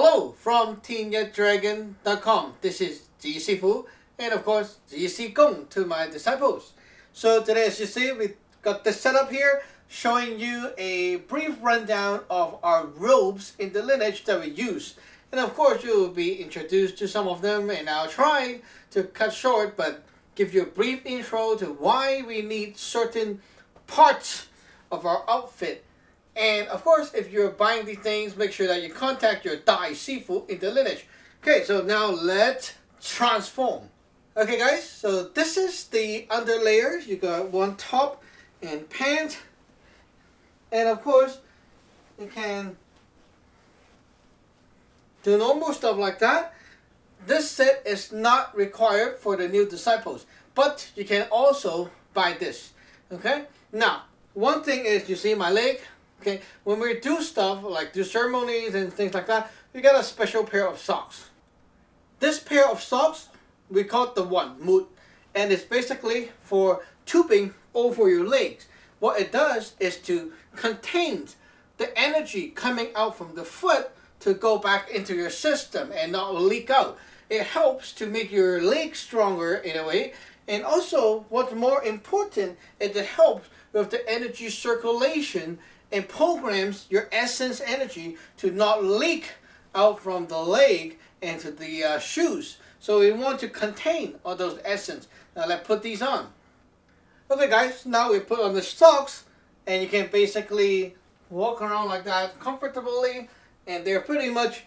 Hello from TeenYetDragon.com. This is Sifu and of course Sun Gung to my disciples. So today, as you see, we got this setup here showing you a brief rundown of our robes in the lineage that we use. And of course you will be introduced to some of them, and I'll try to cut short but give you a brief intro to why we need certain parts of our outfit. And of course, if you're buying these things, make sure that you contact your Dai Sifu in the lineage. Okay, so now let's transform. Okay guys, so this is the underlayers. You got one top and pants. And of course, you can do normal stuff like that. This set is not required for the new disciples, but you can also buy this. Okay, now one thing is, you see my leg. Okay, when we do stuff like do ceremonies and things like that, we got a special pair of socks. This pair of socks, we call it the one mood, and it's basically for tubing over your legs. What it does is to contain the energy coming out from the foot to go back into your system and not leak out. It helps to make your legs stronger in a way, and also what's more important is it helps with the energy circulation and programs your essence energy to not leak out from the leg into the shoes. So we want to contain all those essence. Now let's put these on. Okay guys, now we put on the socks, and you can basically walk around like that comfortably, and they're pretty much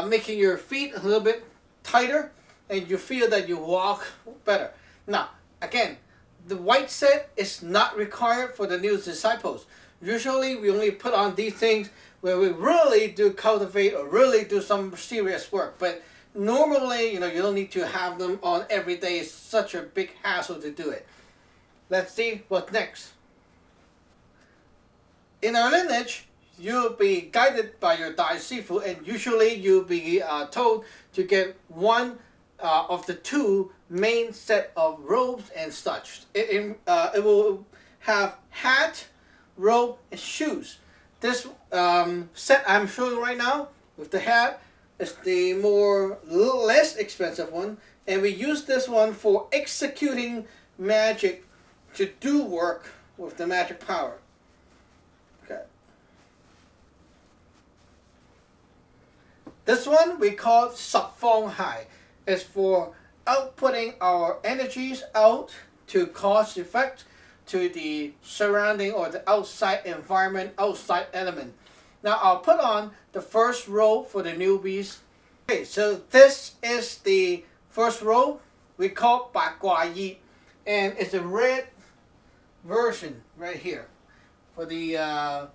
making your feet a little bit tighter, and you feel that you walk better. Now again, the white set is not required for the new disciples. Usually we only put on these things where we really do cultivate or really do some serious work. But normally, you don't need to have them on every day. It's such a big hassle to do it. Let's see what's next. In our lineage, you'll be guided by your Dai Sifu, and usually you'll be told to get one of the two main set of robes and such. It will have hat, robe, and shoes. This set I'm showing right now with the hat is the less expensive one, and we use this one for executing magic to do work with the magic power. Okay. This one we call Sabfong Hai. It's for outputting our energies out to cause effect to the surrounding or the outside environment, outside element. Now I'll put on the first robe for the newbies. Okay, so this is the first robe. We call Ba Gua Yi, and it's a red version right here for the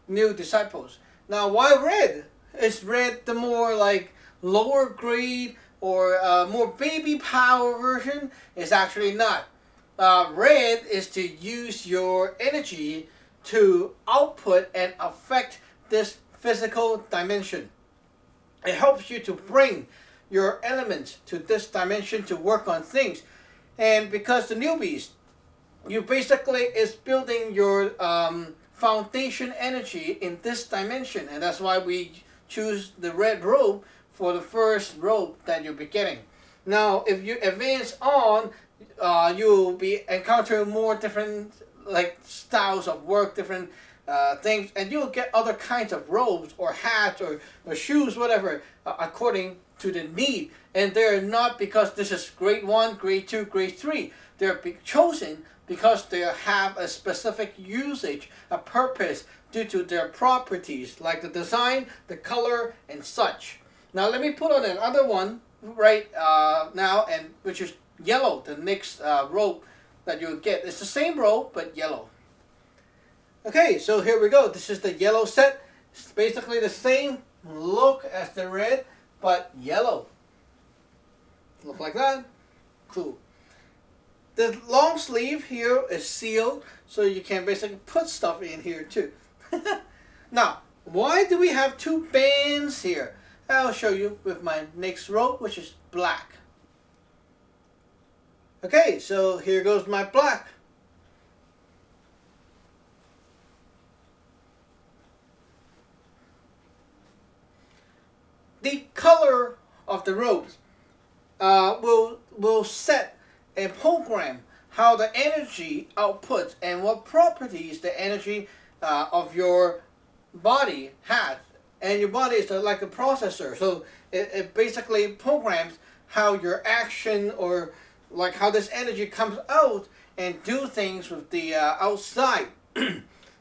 new disciples. Now why red? Is red the more like lower grade or more baby power version? It's actually not. Red is to use your energy to output and affect this physical dimension. It helps you to bring your elements to this dimension to work on things. And because the newbies, you basically is building your foundation energy in this dimension, and that's why we choose the red robe for the first robe that you'll be getting. Now if you advance on, you'll be encountering more different styles of work, different things, and you'll get other kinds of robes or hats or shoes, whatever, according to the need. And they're not because this is grade 1, grade 2, grade 3. They're chosen because they have a specific usage, a purpose, due to their properties like the design, the color, and such. Now let me put on another one right now, and which is yellow, the next robe that you'll get. It's the same robe but yellow. Okay, so here we go. This is the yellow set. It's basically the same look as the red but yellow. Look like that. Cool. The long sleeve here is sealed, so you can basically put stuff in here too. Now, why do we have two bands here? I'll show you with my next robe, which is black. Okay, so here goes my black. the color of the robes will set a program how the energy outputs and what properties the energy of your body has. And your body is like a processor, so it basically programs how your action or like how this energy comes out and do things with the outside,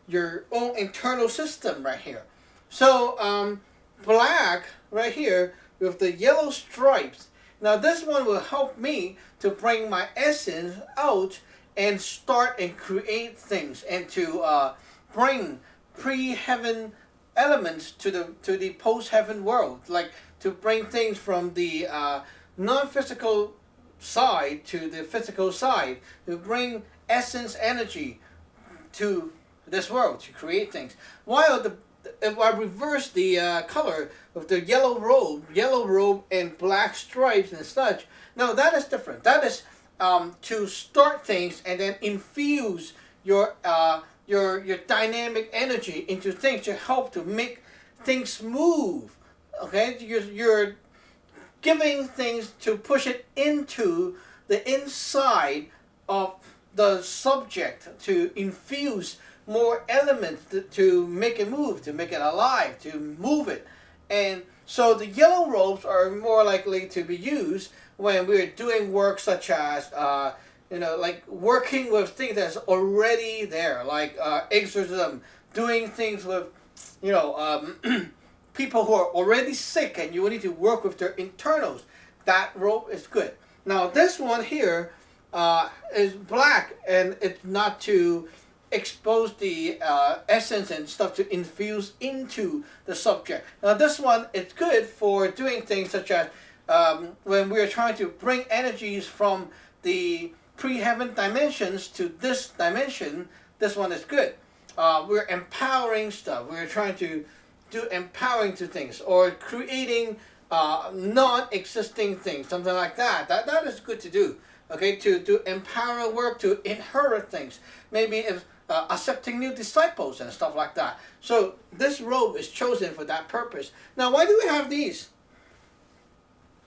your own internal system right here. So black right here with the yellow stripes. Now this one will help me to bring my essence out and start and create things and to bring pre-heaven elements to the post-heaven world, like to bring things from the non-physical side to the physical side, to bring essence energy to this world to create things. While if I reverse the color of the yellow robe and black stripes and such, now that is different. That is to start things and then infuse your dynamic energy into things to help to make things move. Okay, you're giving things to push it into the inside of the subject to infuse more elements to make it move, to make it alive, to move it. And so the yellow robes are more likely to be used when we're doing work such as like working with things that's already there, like exorcism, doing things with people who are already sick and you need to work with their internals. That robe is good. Now this one here is black, and it's not to expose the essence and stuff to infuse into the subject. Now this one is good for doing things such as when we're trying to bring energies from the pre-heaven dimensions to this dimension. This one is good. We're empowering stuff. We're trying to do empowering to things or creating non-existing things, something like that. That is good to do. Okay, to do empower work, to inherit things. Maybe if accepting new disciples and stuff like that. So this robe is chosen for that purpose. Now, why do we have these?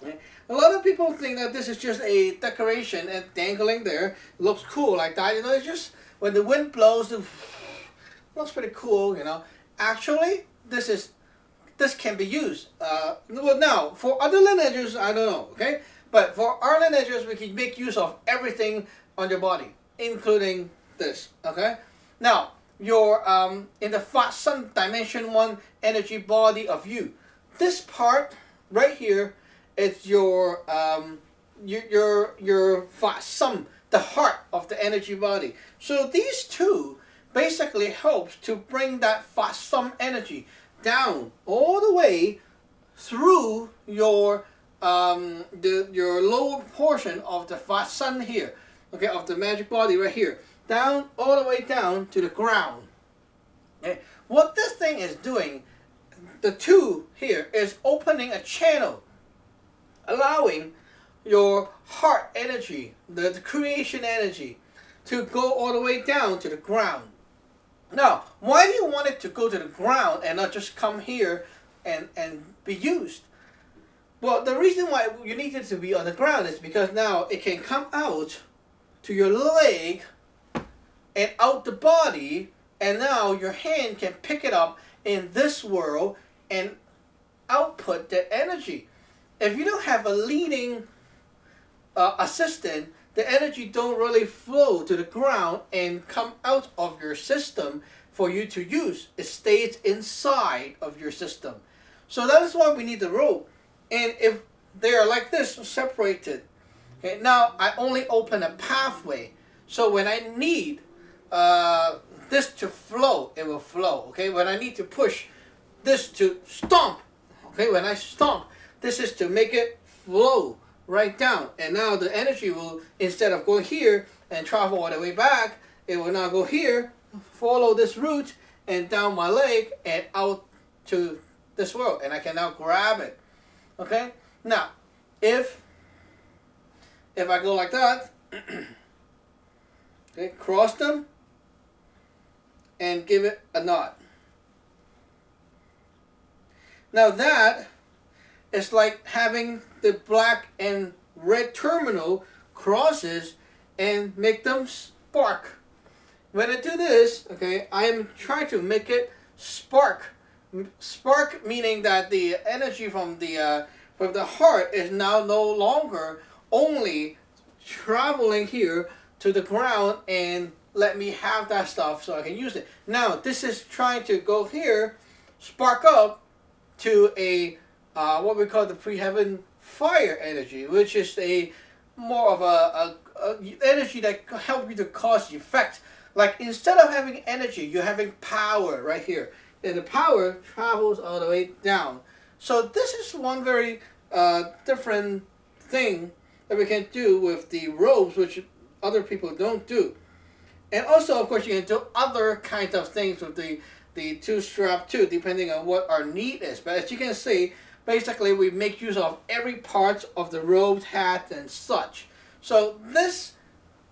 Okay. A lot of people think that this is just a decoration and dangling there. It looks cool like that. It's just when the wind blows, it looks pretty cool. Actually, this can be used. Well, now for other lineages, I don't know. Okay, but for our lineages, we can make use of everything on your body, including this. Okay. Now, your in the Fat Sun Dimension 1 energy body of you, this part right here is your Fat Sun, the heart of the energy body. So these two basically helps to bring that Fat Sun energy down all the way through your your lower portion of the Fat Sun here, okay, of the magic body right here. Down, all the way down to the ground. Okay. What this thing is doing, the two here, is opening a channel, allowing your heart energy, the creation energy, to go all the way down to the ground. Now, why do you want it to go to the ground and not just come here and be used? Well, the reason why you need it to be on the ground is because now it can come out to your leg and out the body, and now your hand can pick it up in this world and output that energy. If you don't have a leading assistant, the energy don't really flow to the ground and come out of your system for you to use. It stays inside of your system. So that is why we need the rope. And if they are like this, separated, okay, now I only open a pathway. So when I need this to flow, it will flow. Okay, when I need to push this to stomp, okay, when I stomp, this is to make it flow right down. And now the energy will, instead of going here and travel all the way back, it will now go here, follow this route, and down my leg and out to this world. And I can now grab it. Okay, now if I go like that, okay, cross them and give it a knot. Now that it's like having the black and red terminal crosses and make them spark. When I do this, okay, I'm trying to make it spark. Spark meaning that the energy from the heart is now no longer only traveling here to the ground and let me have that stuff so I can use it. Now this is trying to go here, spark up to a what we call the pre-heaven fire energy, which is a more of a energy that helps you to cause effect. Like instead of having energy, you're having power right here, and the power travels all the way down. So this is one very different thing that we can do with the robes, which other people don't do. And also, of course, you can do other kinds of things with the two strap too, depending on what our need is. But as you can see, basically we make use of every part of the robe, hat, and such. So this,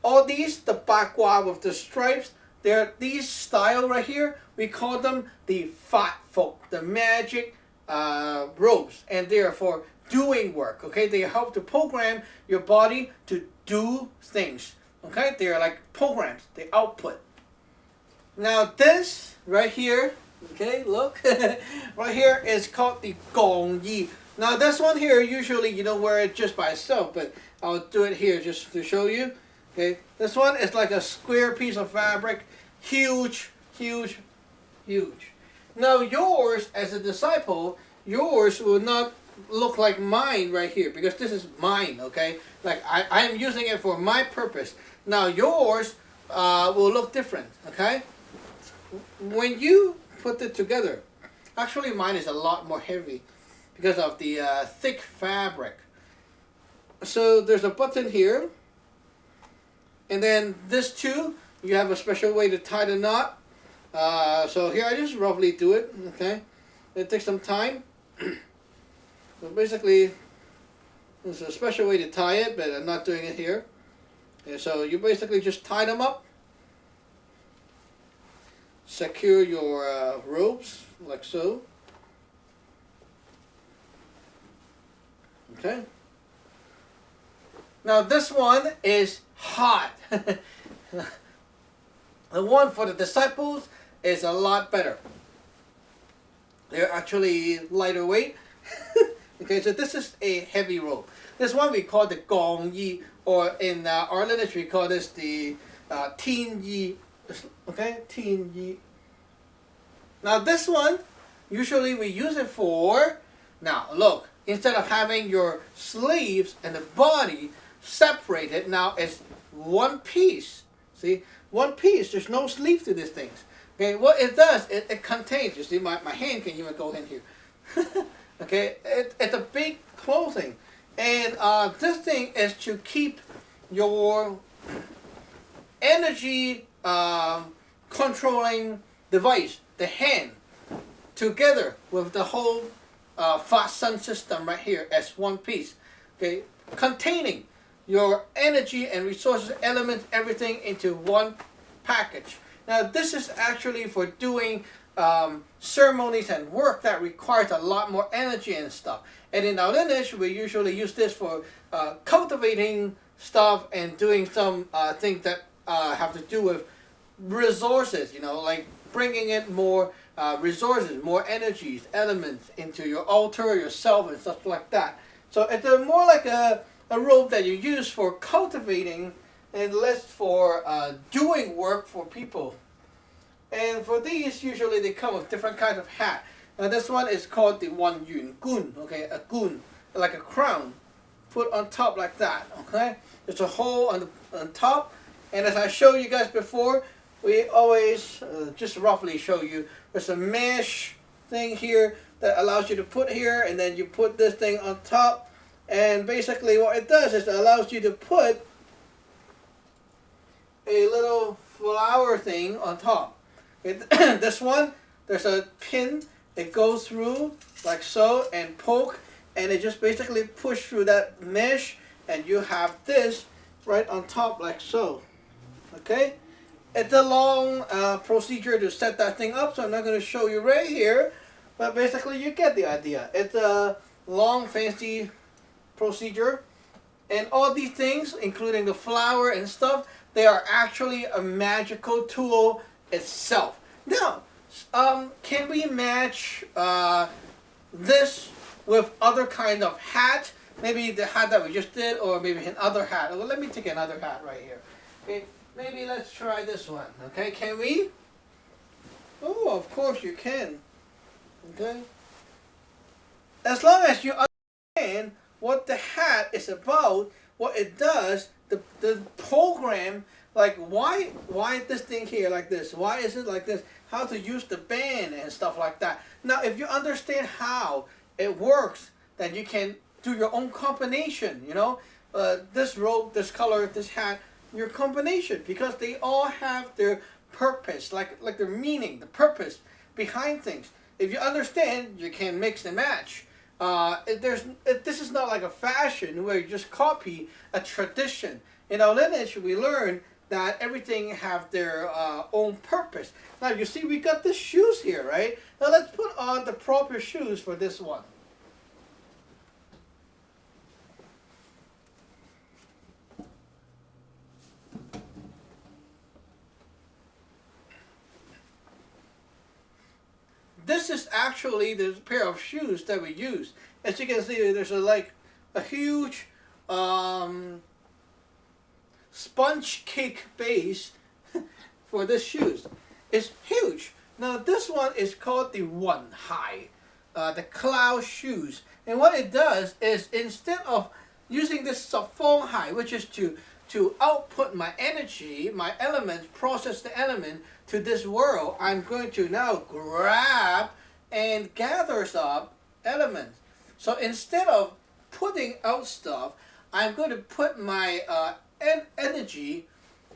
all these, the bakwa with the stripes, they're these style right here. We call them the fat folk, the magic robes, and they are for doing work. Okay, they help to program your body to do things. Okay, they are like programs. They output. Now this right here, okay, look, right here is called the gong yi. Now this one here, usually you don't wear it just by itself, but I'll do it here just to show you. Okay, this one is like a square piece of fabric, huge, huge, huge. Now yours, as a disciple, yours will not look like mine right here, because this is mine, okay? Like I'm using it for my purpose. Now yours will look different, okay? When you put it together, actually mine is a lot more heavy because of the thick fabric. So there's a button here, and then this too, you have a special way to tie the knot. So here I just roughly do it, okay? It takes some time. So basically, there's a special way to tie it, but I'm not doing it here. Okay, so you basically just tie them up. Secure your ropes, like so. Okay. Now this one is hot. The one for the disciples is a lot better. They're actually lighter weight. Okay, so this is a heavy rope. This one we call the gong yi, or in our lineage we call this the tin yi. Okay, tin yi. Now this one, usually we use it for, now look, instead of having your sleeves and the body separated, now it's one piece. See, one piece, there's no sleeve to these things. Okay, what it does, it contains, you see my hand can even go in here. Okay, it's a big clothing. And this thing is to keep your energy controlling device, the hand, together with the whole fast sun system right here as one piece. Okay, containing your energy and resources, elements, everything into one package. Now this is actually for doing ceremonies and work that requires a lot more energy and stuff. And in our lineage, we usually use this for cultivating stuff and doing some things that have to do with resources, you know, like bringing in more resources, more energies, elements into your altar, yourself, and stuff like that. So it's more like a robe that you use for cultivating and less for doing work for people. And for these, usually they come with different kinds of hat. Now this one is called the one yun gun, okay, a gun, like a crown, put on top like that, okay. There's a hole on top, and as I showed you guys before, we always just roughly show you. There's a mesh thing here that allows you to put here, and then you put this thing on top, and basically what it does is it allows you to put a little flower thing on top. This one, there's a pin that goes through like so and poke, and it just basically push through that mesh, and you have this right on top like so. Okay, it's a long procedure to set that thing up, so I'm not going to show you right here, but basically you get the idea. It's long fancy procedure. And all these things, including the flower and stuff, they are actually a magical tool itself. Now, can we match this with other kind of hat? Maybe the hat that we just did, or maybe another hat. Well, let me take another hat right here. Okay, maybe let's try this one. Okay, can we? Oh, of course you can. Okay. As long as you understand what the hat is about, what it does, the program, like why this thing here like this? Why is it like this? How to use the band and stuff like that. Now, if you understand how it works, then you can do your own combination. You know, this robe, this color, this hat, your combination, because they all have their purpose, like their meaning, the purpose behind things. If you understand, you can mix and match. This is not like a fashion where you just copy a tradition. In our lineage, we learn that everything have their own purpose. Now you see we got the shoes here, right? Now let's put on the proper shoes for this one. This is actually the pair of shoes that we use. As you can see, there's like a huge sponge cake base for this shoes. It's huge. Now this one is called the One High, the cloud shoes. And what it does is, instead of using this Feng Hai, which is to output my energy, my elements, process the element to this world, I'm going to now grab and gathers up elements. So instead of putting out stuff, I'm going to put my energy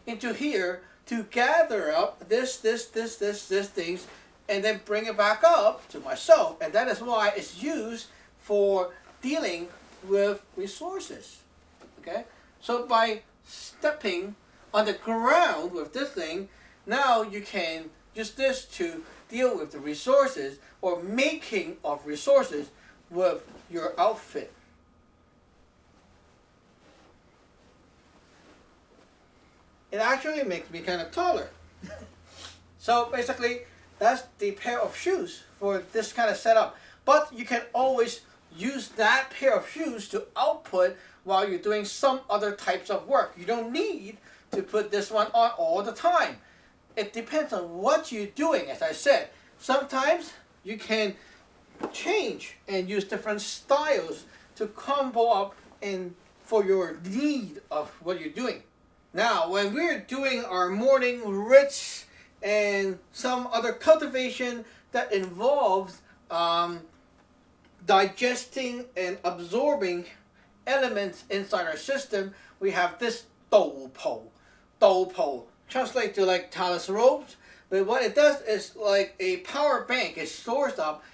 into here to gather up this things, and then bring it back up to myself. And that is why it's used for dealing with resources. Okay? So by stepping on the ground with this thing, now you can use this to deal with the resources or making of resources with your outfit. It actually makes me kind of taller. So basically, that's the pair of shoes for this kind of setup. But you can always use that pair of shoes to output while you're doing some other types of work. You don't need to put this one on all the time. It depends on what you're doing, as I said. Sometimes you can change and use different styles to combo up and for your need of what you're doing. Now, when we're doing our morning rits and some other cultivation that involves digesting and absorbing elements inside our system, we have this dou po. Dou po translate to like Taoist robes, but what it does is like a power bank. It stores up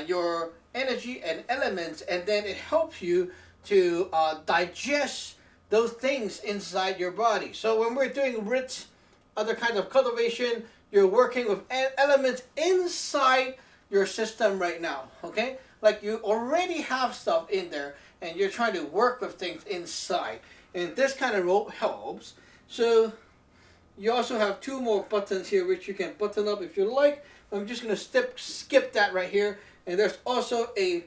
your energy and elements, and then it helps you to digest those things inside your body. So when we're doing rits, other kinds of cultivation, you're working with elements inside your system right now, okay? Like you already have stuff in there and you're trying to work with things inside. And this kind of rope helps. So you also have two more buttons here which you can button up if you like. I'm just going to skip that right here. And there's also a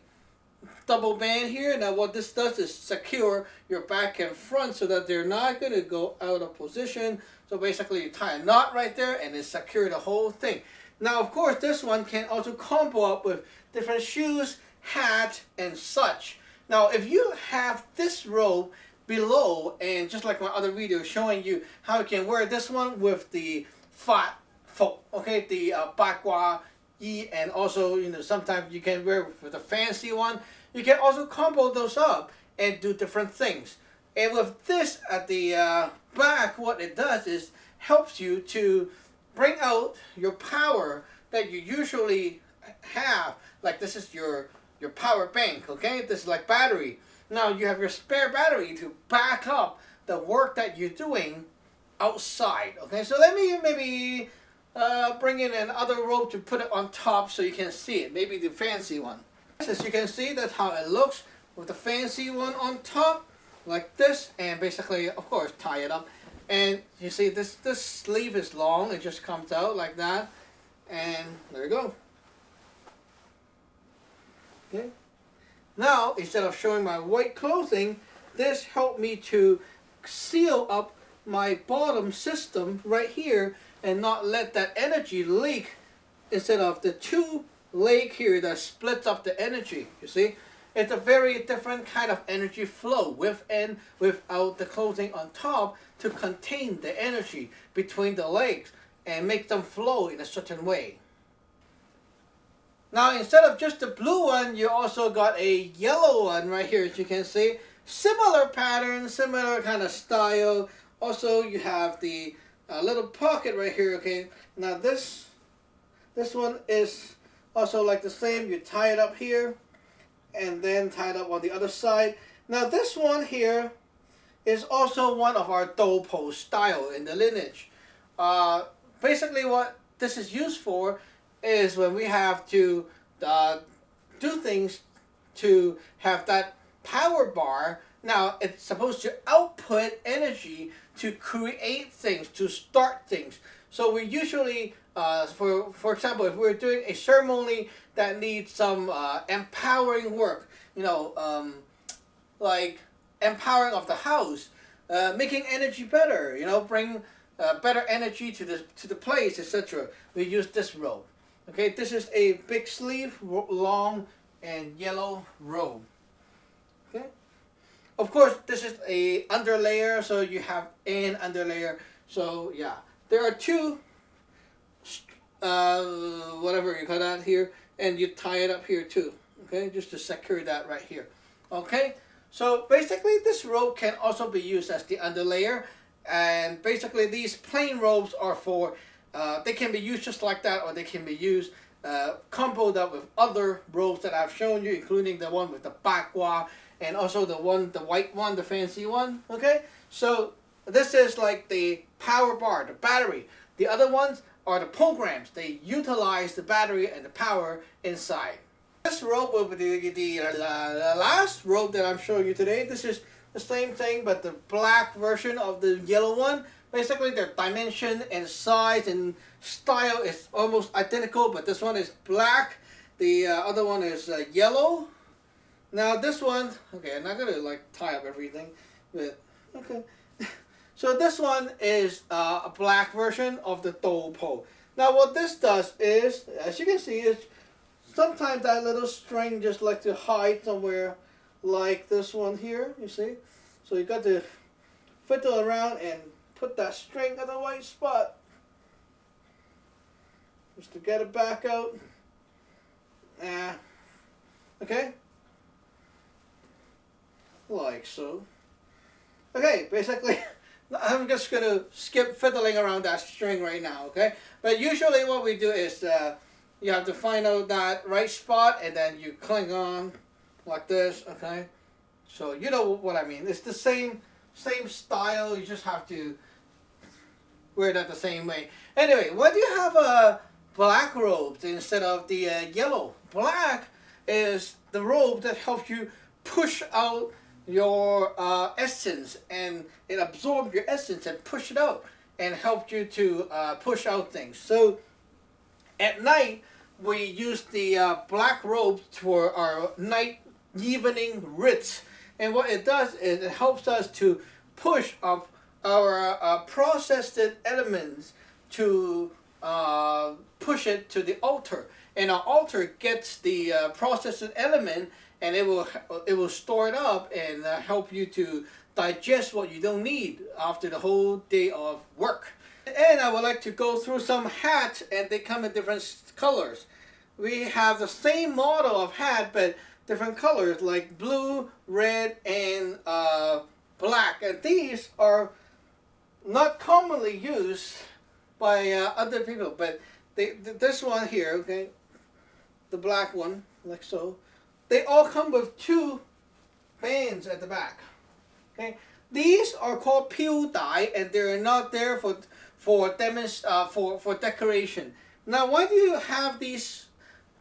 double band here. Now what this does is secure your back and front so that they're not going to go out of position. So basically you tie a knot right there and it secures the whole thing. Now of course this one can also combo up with different shoes, hat, and such. Now if you have this robe below, and just like my other video showing you how you can wear this one with the fat folk, okay, the bakwa yi, and also sometimes you can wear with the fancy one. You can also combo those up and do different things. And with this at the back, what it does is helps you to bring out your power that you usually have. Like this is your power bank, okay? This is like battery. Now you have your spare battery to back up the work that you're doing outside, okay? So let me maybe bring in another rope to put it on top so you can see it. Maybe the fancy one. As you can see, that's how it looks with the fancy one on top, like this, and basically, of course, tie it up. And you see, this sleeve is long; it just comes out like that, and there you go. Okay. Now, instead of showing my white clothing, this helped me to seal up my bottom system right here and not let that energy leak instead of the two leg here that splits up the energy. You see, it's a very different kind of energy flow with and without the clothing on top to contain the energy between the legs and make them flow in a certain way. Now, instead of just the blue one, you also got a yellow one right here, as you can see. Similar pattern, similar kind of style. Also, you have the little pocket right here, okay? Now, this one is also like the same. You tie it up here and then tie it up on the other side. Now, this one here is also one of our dopo style in the lineage. Basically, what this is used for is when we have to do things to have that power bar. Now, it's supposed to output energy to create things, to start things. So we usually, for example, if we're doing a ceremony that needs some empowering work, you know, like empowering of the house, making energy better, you know, bring better energy to the place, etc. We use this robe. Okay, this is a big sleeve, long and yellow robe. Okay. Of course, this is a underlayer, so you have an underlayer. So yeah, there are two, whatever you call that here, and you tie it up here too. Okay, just to secure that right here. Okay, so basically this robe can also be used as the underlayer, and basically these plain robes are for, they can be used just like that, or they can be used comboed up with other robes that I've shown you, including the one with the bakwa, and also the white one, the fancy one. Okay, so this is like the power bar, the battery. The other ones are the programs. They utilize the battery and the power inside. This robe will be the last robe that I'm showing you today. This is the same thing, but the black version of the yellow one. Basically, their dimension and size and style is almost identical, but this one is black. The other one is yellow. Now this one, okay, I'm not gonna like tie up everything, but okay. So this one is a black version of the dopo. Now what this does is, as you can see, is sometimes that little string just like to hide somewhere, like this one here. You see, so you got to fiddle around and put that string in the right spot, just to get it back out. Okay. Like so. Okay, basically, I'm just going to skip fiddling around that string right now, okay? But usually what we do is you have to find out that right spot and then you cling on like this, okay? So you know what I mean. It's the same style, you just have to wear that the same way. Anyway, when you have black robes instead of the yellow, black is the robe that helps you push out your essence, and it absorbs your essence and push it out and help you to push out things. So at night we use the black robe for our night evening rites, and what it does is it helps us to push up our processed elements to push it to the altar, and our altar gets the processed element, and it will store it up and help you to digest what you don't need after the whole day of work. And I would like to go through some hats, and they come in different colors. We have the same model of hat, but different colors like blue, red, and black. And these are not commonly used by other people, but this one here, okay, the black one, like so, they all come with two bands at the back. Okay, these are called piu dai, and they're not there for decoration. Now, why do you have these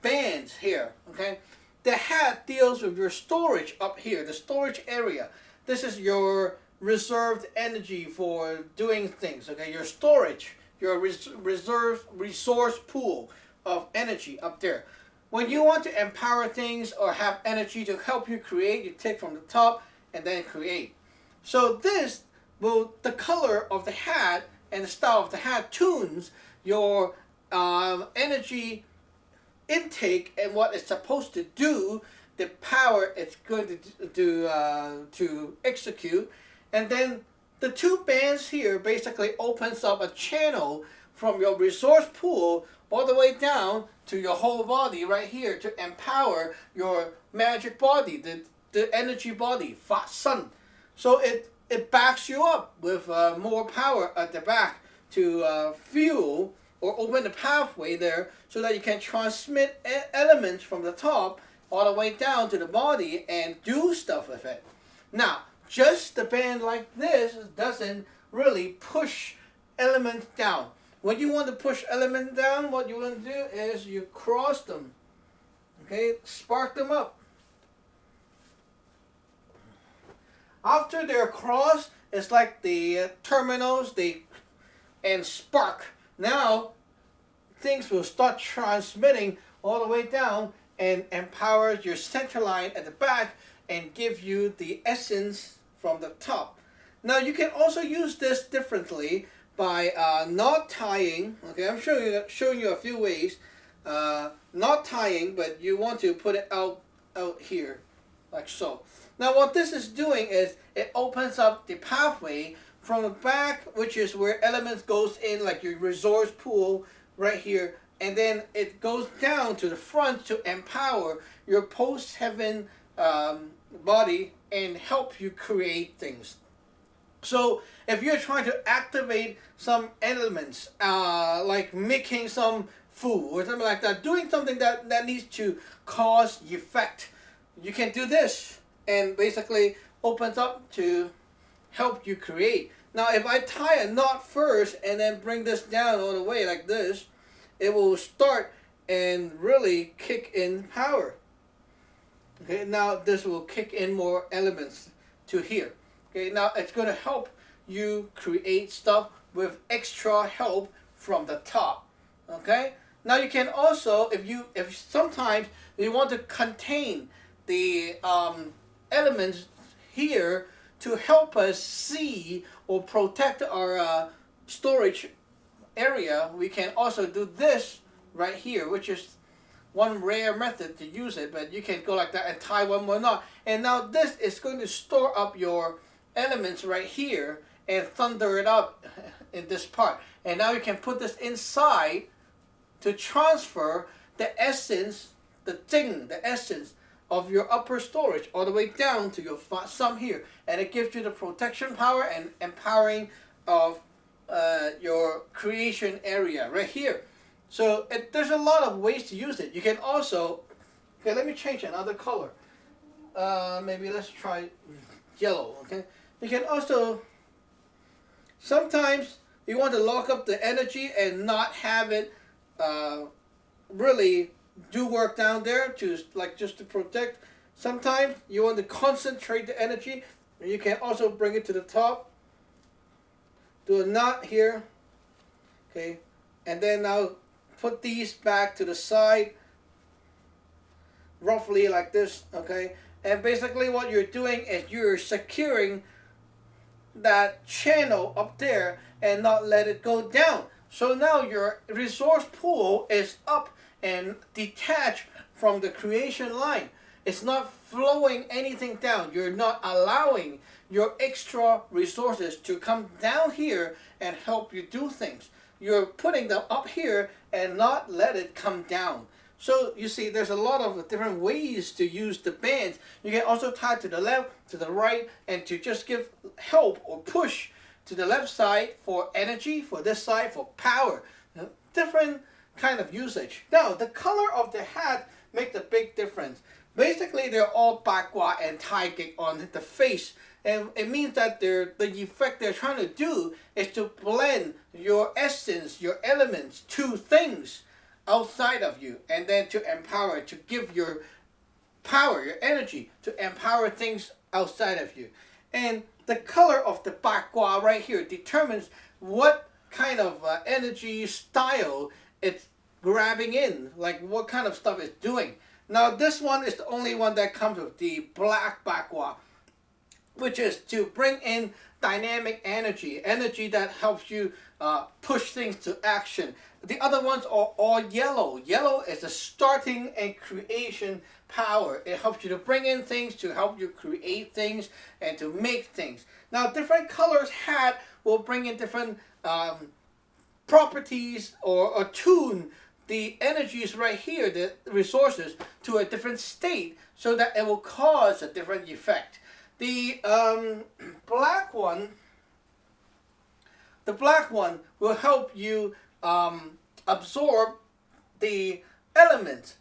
bands here? Okay, the hat deals with your storage up here, the storage area. This is your reserved energy for doing things, okay? Your storage, your reserve resource pool of energy up there. When you want to empower things or have energy to help you create, you take from the top and then create. So this will, the color of the hat and the style of the hat tunes your energy intake and what it's supposed to do, the power it's going to execute. And then the two bands here basically opens up a channel from your resource pool all the way down to your whole body right here to empower your magic body, the energy body, Fa Sun. So it backs you up with more power at the back to fuel or open the pathway there so that you can transmit elements from the top all the way down to the body and do stuff with it. Now, just the band like this doesn't really push elements down. When you want to push elements down, what you want to do is you cross them, okay, spark them up. After they're crossed, it's like the terminals, and spark. Now, things will start transmitting all the way down and empower your center line at the back and give you the essence from the top. Now, you can also use this differently by knot tying. Okay, I'm showing you a few ways. Knot tying, but you want to put it out here, like so. Now, what this is doing is it opens up the pathway from the back, which is where elements goes in, like your resource pool right here, and then it goes down to the front to empower your post-heaven body and help you create things. So if you're trying to activate some elements, like making some food or something like that, doing something that needs to cause effect, you can do this and basically opens up to help you create. Now, if I tie a knot first and then bring this down all the way like this, it will start and really kick in power. Okay, now this will kick in more elements to here. Okay, now it's going to help you create stuff with extra help from the top. Okay, now you can also, if sometimes you want to contain the elements here to help us see or protect our storage area, we can also do this right here, which is one rare method to use it, but you can go like that and tie one more knot. And now this is going to store up your elements right here and thunder it up in this part. And now you can put this inside to transfer the essence, the essence of your upper storage all the way down to your sum here, and it gives you the protection power and empowering of your creation area right here. So there's a lot of ways to use it. You can also, okay, let me change another color. Maybe let's try yellow. Okay, you can also, sometimes you want to lock up the energy and not have it really do work down there to just to protect. Sometimes you want to concentrate the energy, and you can also bring it to the top. Do a knot here, okay, and then now put these back to the side, roughly like this, okay. And basically what you're doing is you're securing that channel up there and not let it go down. So now your resource pool is up and detached from the creation line. It's not flowing anything down. You're not allowing your extra resources to come down here and help you do things. You're putting them up here and not let it come down. So you see, there's a lot of different ways to use the bands. You can also tie to the left, to the right, and to just give help or push to the left side for energy, for this side for power. Different kind of usage. Now, the color of the hat makes a big difference. Basically, they're all bakwa and taigik on the face. And it means that the effect they're trying to do is to blend your essence, your elements to things outside of you, and then to empower, to give your power, your energy, to empower things outside of you. And the color of the bakwa right here determines what kind of energy style it's grabbing in, like what kind of stuff it's doing. Now this one is the only one that comes with the black bakwa, which is to bring in dynamic energy, energy that helps you push things to action. The other ones are all yellow. Yellow is the starting and creation power. It helps you to bring in things, to help you create things, and to make things. Now, different colors had will bring in different properties or tune the energies right here, the resources, to a different state so that it will cause a different effect. The black one will help you absorb the element,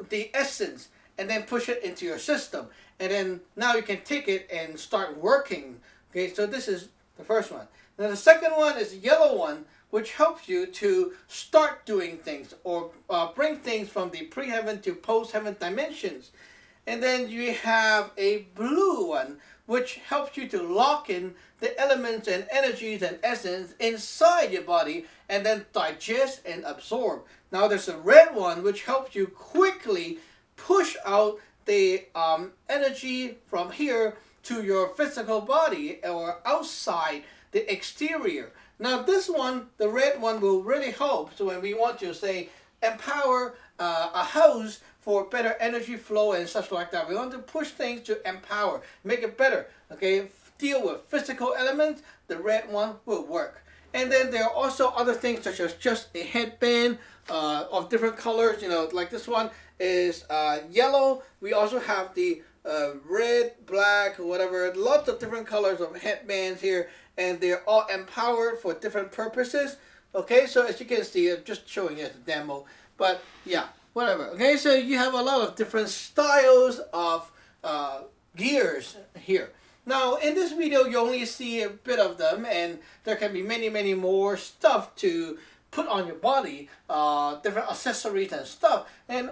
the essence, and then push it into your system. And then now you can take it and start working. Okay, so this is the first one. Now the second one is the yellow one, which helps you to start doing things or bring things from the pre-heaven to post-heaven dimensions. And then you have a blue one, which helps you to lock in the elements and energies and essence inside your body and then digest and absorb. Now there's a red one, which helps you quickly push out the energy from here to your physical body or outside the exterior. Now this one, the red one, will really help. So when we want to say empower a house for better energy flow and such like that, we want to push things to empower, make it better. Okay, deal with physical elements, the red one will work. And then there are also other things such as just a headband of different colors. You know, like this one is yellow. We also have the red, black, whatever, lots of different colors of headbands here, and they're all empowered for different purposes. Okay, so as you can see, I'm just showing you the demo, but yeah, whatever. Okay, so you have a lot of different styles of gears here. Now in this video you only see a bit of them, and there can be many more stuff to put on your body, different accessories and stuff. And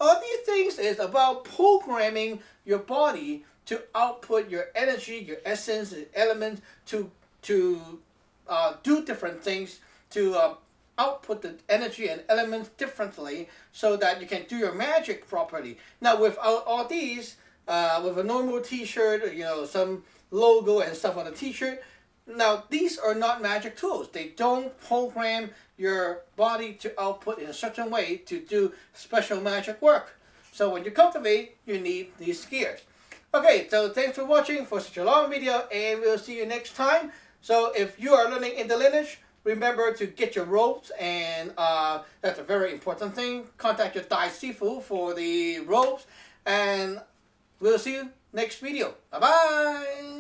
all these things is about programming your body to output your energy, your essence, and elements to do different things, to output the energy and elements differently so that you can do your magic properly. Now without all these, with a normal t-shirt, you know, some logo and stuff on the t-shirt, now these are not magic tools. They don't program your body to output in a certain way to do special magic work. So when you cultivate, you need these gears. Okay, so thanks for watching for such a long video, and we'll see you next time. So if you are learning in the lineage, remember to get your robes, and that's a very important thing. Contact your Dai Sifu for the robes, and we'll see you next video. Bye-bye!